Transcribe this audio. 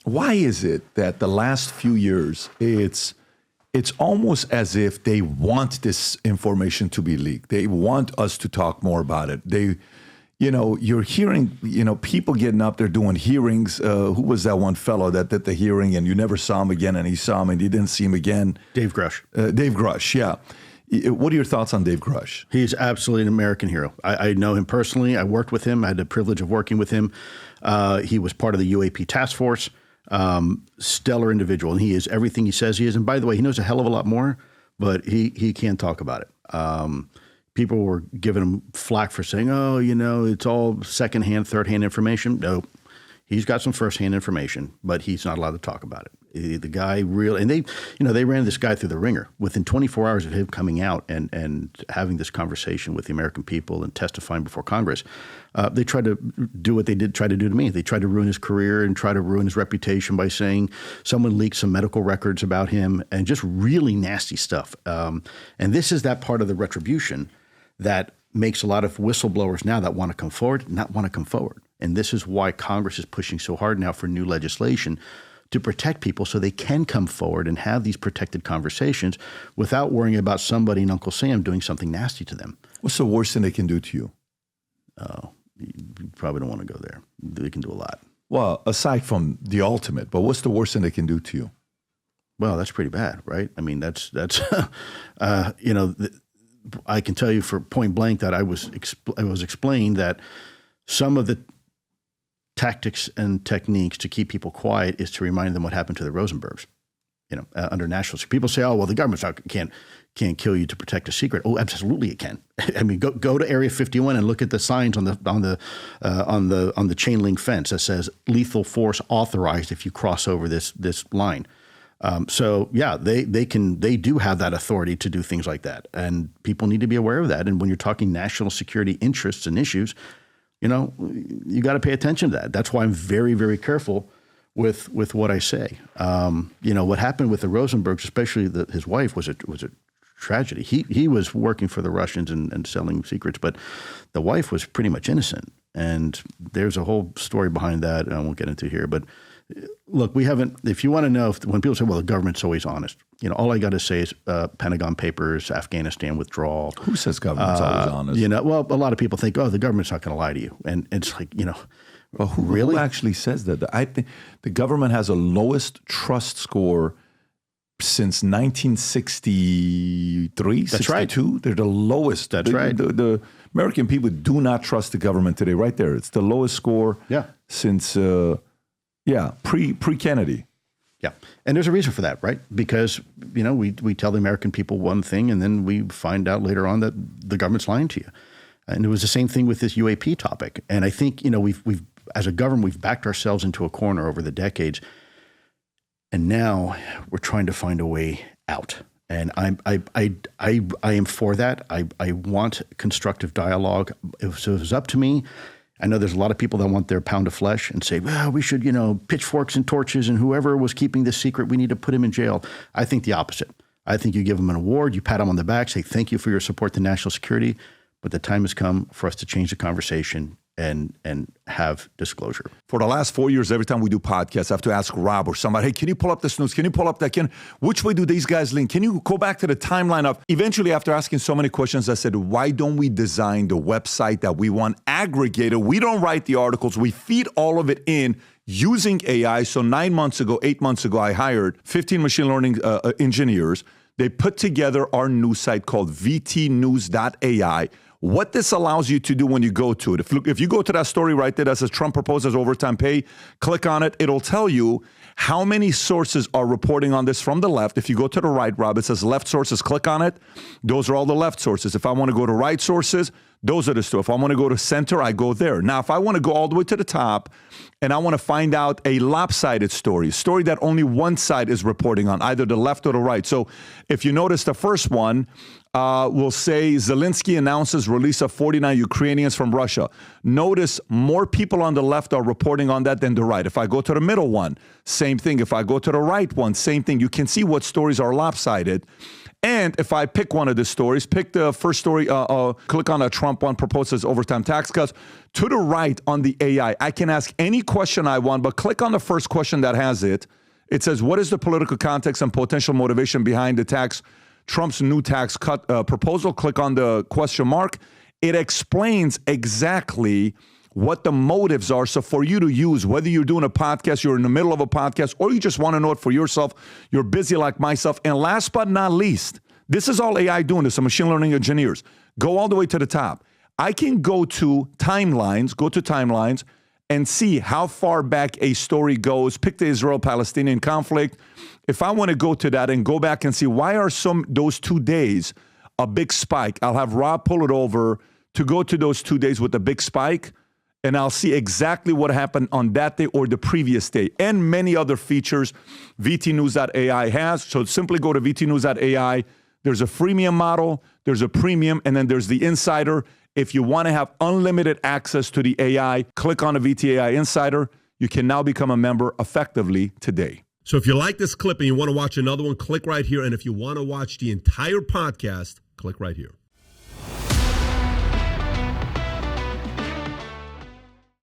Why is it that the last few years, it's almost as if they want this information to be leaked. They want us to talk more about it. You're hearing, people getting up there doing hearings. Who was that one fellow that did the hearing and you never saw him again and he saw him and you didn't see him again? Dave Grusch. Dave Grusch, yeah. What are your thoughts on Dave Grusch? He's absolutely an American hero. I know him personally. I worked with him. I had the privilege of working with him. He was part of the UAP task force. Stellar individual, and he is everything he says he is. And by the way, he knows a hell of a lot more, but he can't talk about it. People were giving him flack for saying, "Oh, it's all secondhand, thirdhand information." No, he's got some firsthand information, but he's not allowed to talk about it. The guy really, and they ran this guy through the ringer. Within 24 hours of him coming out and having this conversation with the American people and testifying before Congress, they tried to do what they did try to do to me. They tried to ruin his career and try to ruin his reputation by saying someone leaked some medical records about him and just really nasty stuff. And this is that part of the retribution that makes a lot of whistleblowers now that want to come forward not want to come forward. And this is why Congress is pushing so hard now for new legislation to protect people so they can come forward and have these protected conversations without worrying about somebody in Uncle Sam doing something nasty to them. What's the worst thing they can do to you? Oh, you probably don't want to go there. They can do a lot. Well, aside from the ultimate, but what's the worst thing they can do to you? Well, that's pretty bad, right? I mean, that's I can tell you for point blank that I was explained that some of the tactics and techniques to keep people quiet is to remind them what happened to the Rosenbergs, under national security. People say, "Oh, well, the government can't kill you to protect a secret." Oh, absolutely, it can. I mean, go to Area 51 and look at the signs on the chain link fence that says "lethal force authorized" if you cross over this line. So yeah, they do have that authority to do things like that, and people need to be aware of that. And when you're talking national security interests and issues, you got to pay attention to that. That's why I'm very, very careful with what I say. What happened with the Rosenbergs, especially his wife, was a tragedy. He was working for the Russians and selling secrets, but the wife was pretty much innocent. And there's a whole story behind that I won't get into here. But look, we haven't, if you want to know, when people say, well, the government's always honest, all I got to say is Pentagon Papers, Afghanistan withdrawal. Who says government's always honest? Well, a lot of people think, oh, the government's not going to lie to you. And it's like, well, who actually says that? I think the government has a lowest trust score since 1963, That's 62. Right. They're the lowest. That's right. The American people do not trust the government today. Right there. It's the lowest score since, pre-Kennedy. Yeah. And there's a reason for that, right? Because, we tell the American people one thing and then we find out later on that the government's lying to you. And it was the same thing with this UAP topic. And I think, we've as a government, we've backed ourselves into a corner over the decades. And now we're trying to find a way out. And I am for that. I want constructive dialogue. If it was up to me, I know there's a lot of people that want their pound of flesh and say, well, we should, pitchforks and torches, and whoever was keeping this secret, we need to put him in jail. I think the opposite. I think you give them an award, you pat them on the back, say thank you for your support to national security. But the time has come for us to change the conversation and have disclosure. For the last 4 years, every time we do podcasts, I have to ask Rob or somebody, hey, can you pull up this news? Can you pull up that? Which way do these guys link? Can you go back to the timeline of, eventually after asking so many questions, I said, why don't we design the website that we want aggregated? We don't write the articles. We feed all of it in using AI. So 8 months ago, I hired 15 machine learning engineers. They put together our news site called vtnews.ai. What this allows you to do when you go to it, if you go to that story right there that says Trump proposes overtime pay, click on it. It'll tell you how many sources are reporting on this from the left. If you go to the right, Rob, it says left sources, click on it. Those are all the left sources. If I want to go to right sources, those are the two. If I want to go to center, I go there. Now, if I want to go all the way to the top and I want to find out a lopsided story, a story that only one side is reporting on, either the left or the right. So if you notice the first one, will say Zelensky announces release of 49 Ukrainians from Russia. Notice more people on the left are reporting on that than the right. If I go to the middle one, same thing. If I go to the right one, same thing. You can see what stories are lopsided. And if I pick one of the stories, pick the first story, click on a Trump one, proposes overtime tax cuts. To the right on the AI, I can ask any question I want, but click on the first question that has it. It says, what is the political context and potential motivation behind the Trump's new tax cut proposal? Click on the question mark. It explains exactly what the motives are. So for you to use, whether you're doing a podcast, you're in the middle of a podcast, or you just want to know it for yourself, you're busy like myself. And last but not least, this is all AI doing this, so machine learning engineers. Go all the way to the top. I can go to timelines, and see how far back a story goes. Pick the Israel-Palestinian conflict. If I want to go to that and go back and see why are those 2 days a big spike, I'll have Rob pull it over to go to those 2 days with a big spike, and I'll see exactly what happened on that day or the previous day, and many other features VTnews.ai has. So simply go to VTnews.ai. There's a freemium model, there's a premium, and then there's the insider. If you want to have unlimited access to the AI, click on the VTAI Insider. You can now become a member effectively today. So if you like this clip and you want to watch another one, click right here. And if you want to watch the entire podcast, click right here.